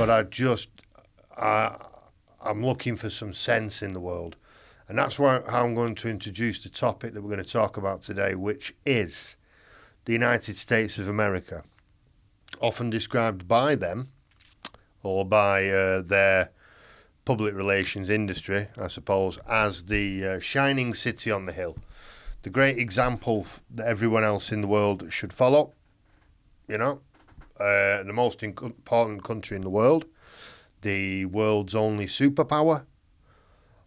but I'm looking for some sense in the world. And that's how I'm going to introduce the topic that we're going to talk about today, which is the United States of America, often described by them or by their public relations industry, I suppose, as the shining city on the hill, the great example that everyone else in the world should follow, the most important country in the world, the world's only superpower.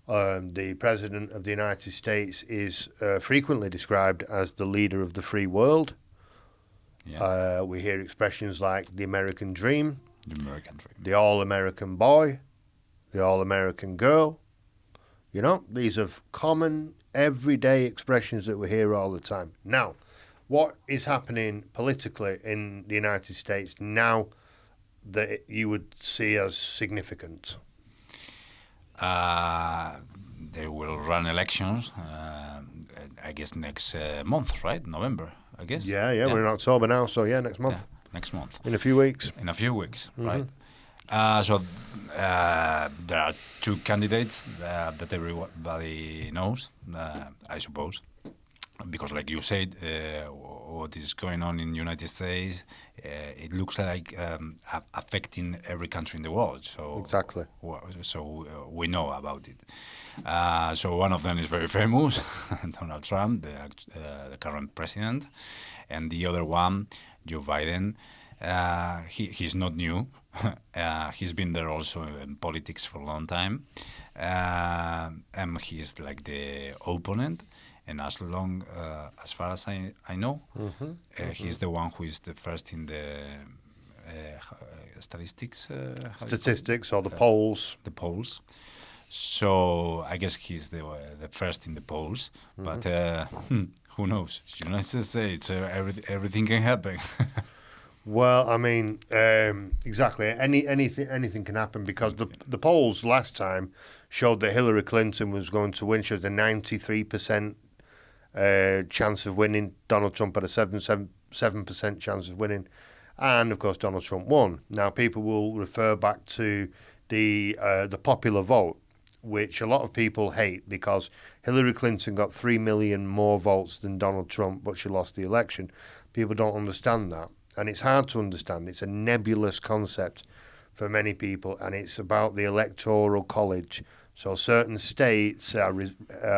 The President of the United States is frequently described as the leader of the free world. Yeah. We hear expressions like the American dream, the all-American boy, the all-American girl. These are common, everyday expressions that we hear all the time. Now, what is happening politically in the United States now that you would see as significant? They will run elections, I guess, next month, right? November, I guess. Yeah, we're in October now, so next month. Yeah, next month. In a few weeks. Right? So there are two candidates that everybody knows, I suppose. Because, like you said, what is going on in the United States, it looks like affecting every country in the world. So exactly. So we know about it. So one of them is very famous, Donald Trump, the current president, and the other one, Joe Biden. He's not new. He's been there also in politics for a long time, and he's like the opponent. And as far as I know, he's the one who is the first in the statistics. Statistics or the polls. The polls. So I guess he's the first in the polls. But who knows? United States, everything can happen. Well, I mean, exactly. Anything can happen because the polls last time showed that Hillary Clinton was going to win. She had a 93% chance of winning. Donald Trump had a 7% chance of winning, and of course Donald Trump won. Now people will refer back to the popular vote, which a lot of people hate because Hillary Clinton got 3 million more votes than Donald Trump, but she lost the election. People don't understand that, and it's hard to understand. It's a nebulous concept for many people, and it's about the Electoral College. So certain states are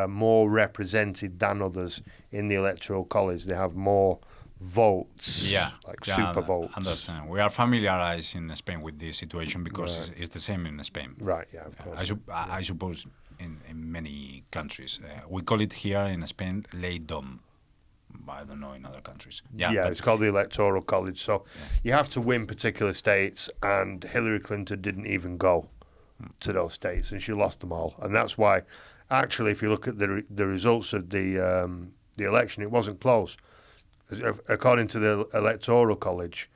more represented than others in the Electoral College. They have more votes, super votes. Understand. We are familiarized in Spain with this situation because it's the same in Spain. Right, yeah, of course. I suppose in many countries. We call it here in Spain ley dom. I don't know in other countries. It's called the Electoral College. So you have to win particular states, and Hillary Clinton didn't even go to those states, and she lost them all. And that's why, actually, if you look at the results of the election, it wasn't close. According to the Electoral College,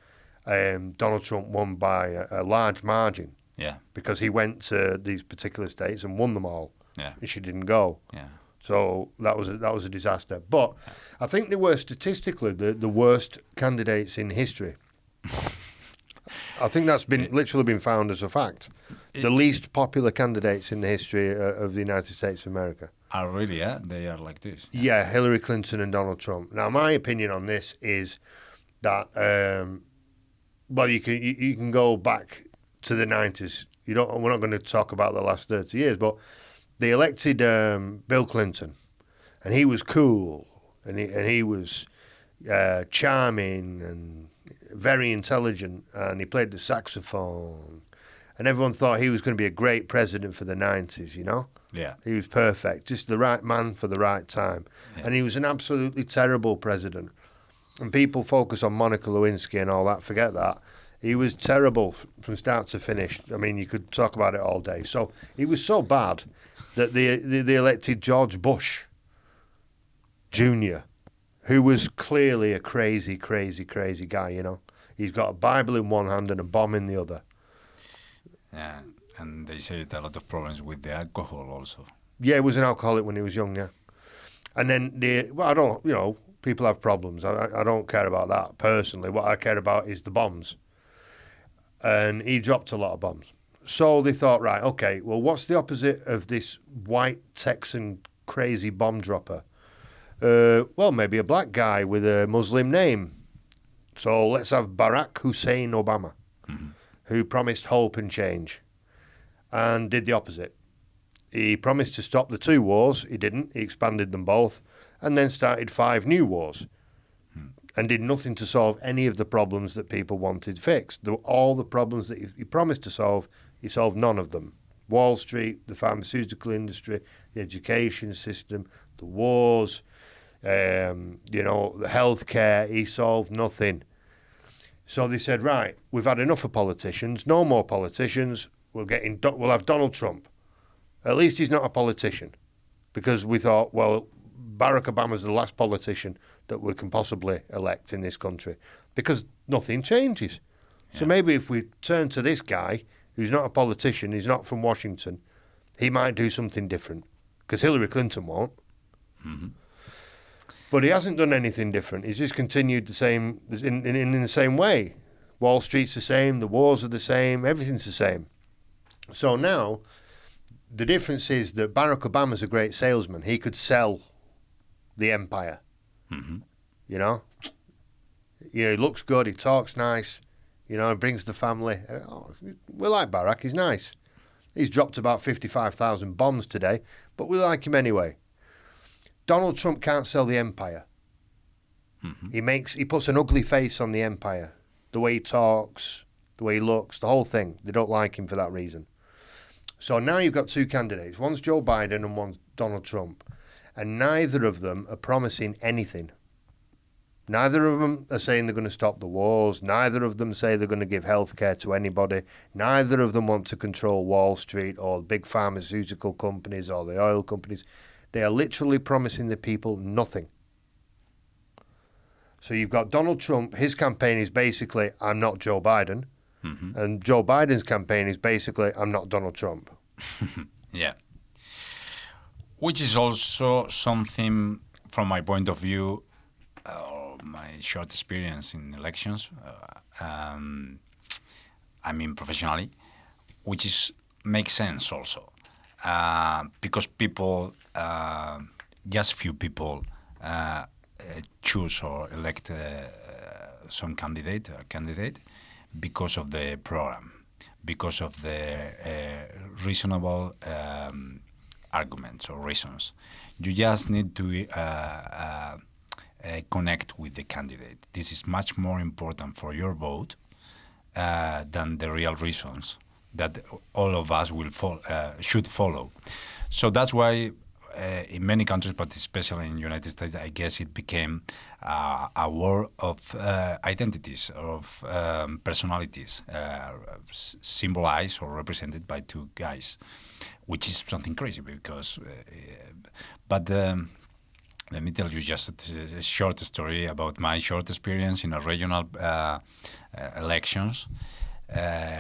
Donald Trump won by a large margin. Yeah. Because he went to these particular states and won them all. Yeah. And she didn't go. Yeah. So that was a disaster. But I think they were statistically the worst candidates in history. I think that's literally been found as a fact. The least popular candidates in the history of the United States of America. Oh, really? Yeah, they are like this. Yeah, Hillary Clinton and Donald Trump. Now, my opinion on this is that you can go back to the 90s. We're not going to talk about the last 30 years, but they elected Bill Clinton, and he was cool, and he was charming and very intelligent, and he played the saxophone, and everyone thought he was going to be a great president for the 90s, Yeah. He was perfect, just the right man for the right time. Yeah. And he was an absolutely terrible president. And people focus on Monica Lewinsky and all that, forget that. He was terrible from start to finish. I mean, you could talk about it all day. So he was so bad that they elected George Bush Jr., who was clearly a crazy, crazy, crazy guy, He's got a Bible in one hand and a bomb in the other. Yeah, and they say a lot of problems with the alcohol also. Yeah, he was an alcoholic when he was young, yeah. And then, people have problems. I don't care about that personally. What I care about is the bombs. and he dropped a lot of bombs. So they thought, right, okay, well, what's the opposite of this white Texan crazy bomb dropper? Well, maybe a black guy with a Muslim name. So let's have Barack Hussein Obama, who promised hope and change and did the opposite. He promised to stop the 2 wars. He didn't. He expanded them both and then started 5 new wars and did nothing to solve any of the problems that people wanted fixed. All the problems that he promised to solve, he solved none of them. Wall Street, the pharmaceutical industry, the education system, the wars, the healthcare, he solved nothing. So they said, right, we've had enough of politicians, no more politicians, we'll have Donald Trump. At least he's not a politician, because we thought, well, Barack Obama's the last politician that we can possibly elect in this country, because nothing changes. Yeah. So maybe if we turn to this guy, who's not a politician, he's not from Washington, he might do something different, because Hillary Clinton won't. Mm-hmm. But he hasn't done anything different. He's just continued the same in the same way. Wall Street's the same, the wars are the same, everything's the same. So now, the difference is that Barack Obama's a great salesman. He could sell the empire. Mm-hmm. He looks good, he talks nice, he brings the family. We like Barack, he's nice. He's dropped about 55,000 bombs today, but we like him anyway. Donald Trump can't sell the empire. Mm-hmm. He puts an ugly face on the empire. The way he talks, the way he looks, the whole thing. They don't like him for that reason. So now you've got 2 candidates. One's Joe Biden and one's Donald Trump. And neither of them are promising anything. Neither of them are saying they're going to stop the wars. Neither of them say they're going to give health care to anybody. Neither of them want to control Wall Street or big pharmaceutical companies or the oil companies. They are literally promising the people nothing. So you've got Donald Trump. His campaign is basically, I'm not Joe Biden. Mm-hmm. And Joe Biden's campaign is basically, I'm not Donald Trump. Yeah. Which is also something, from my point of view, my short experience in elections, professionally, which makes sense also. Because people, just few people, choose or elect some candidate because of the program, because of the reasonable arguments or reasons. You just need to connect with the candidate. This is much more important for your vote than the real reasons that all of us should follow. So that's why in many countries, but especially in the United States, I guess it became a war of identities, of personalities, symbolized or represented by 2 guys, which is something crazy because... But let me tell you just a short story about my short experience in a regional elections.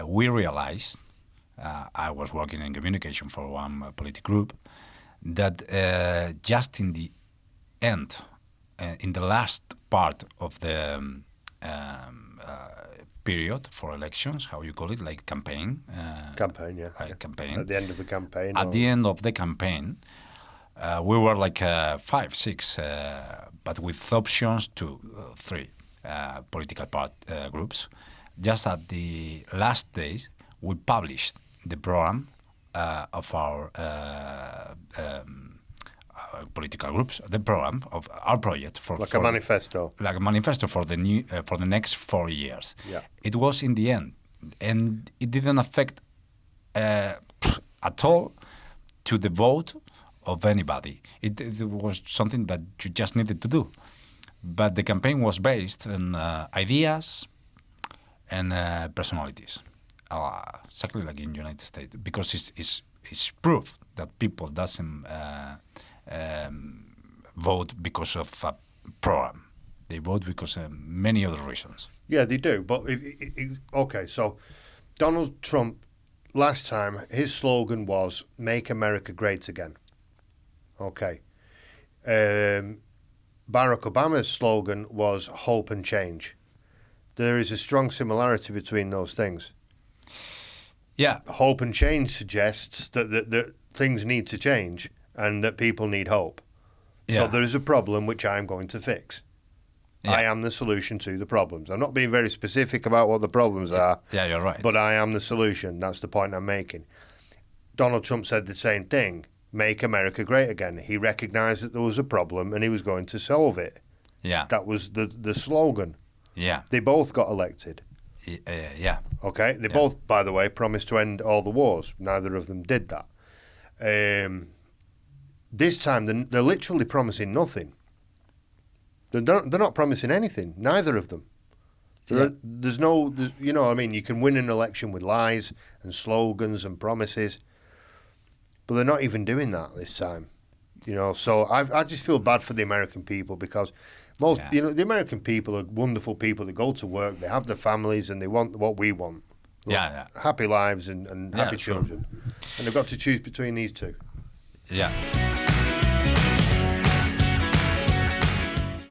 We realized, I was working in communication for one political group, that just in the end, in the last part of the period for elections, how you call it, like campaign? Campaign, yeah. Campaign. At the end of the campaign. At the end of the campaign, we were like 5, 6, but with options to 3 political groups. Just at the last days, we published the program of our political groups, the program of our project a manifesto, like a manifesto for the next 4 years. Yeah. It was in the end, and it didn't affect at all to the vote of anybody. It was something that you just needed to do, but the campaign was based on ideas and personalities. Exactly like in the United States, because it's proof that people doesn't vote because of a program. They vote because of many other reasons. Yeah, they do. But okay, so Donald Trump, last time, his slogan was "Make America Great Again." Okay. Barack Obama's slogan was "Hope and Change." There is a strong similarity between those things. Yeah, Hope and change suggests that things need to change and that people need hope. yeah, So there is a problem which I'm going to fix. yeah. I am the solution to the problems. I'm not being very specific about what the problems are, Yeah, you're right. but I am the solution. That's the point I'm making. Donald Trump said the same thing. Make America great again. He recognized that there was a problem and he was going to solve it. Yeah, That was the slogan. yeah, They both got elected. yeah, Okay? They both, by the way, promised to end all the wars. Neither of them did that. This time, they're literally promising nothing. They're not promising anything. Neither of them. There's no, you know, I mean, you can win an election with lies and slogans and promises, but they're not even doing that this time. You know, so I just feel bad for the American people because most, Yeah. you know, the American people are wonderful people. They go to work, they have their families, and they want what we want. yeah, Happy lives and Yeah, happy sure. children. And they've got to choose between these two. yeah.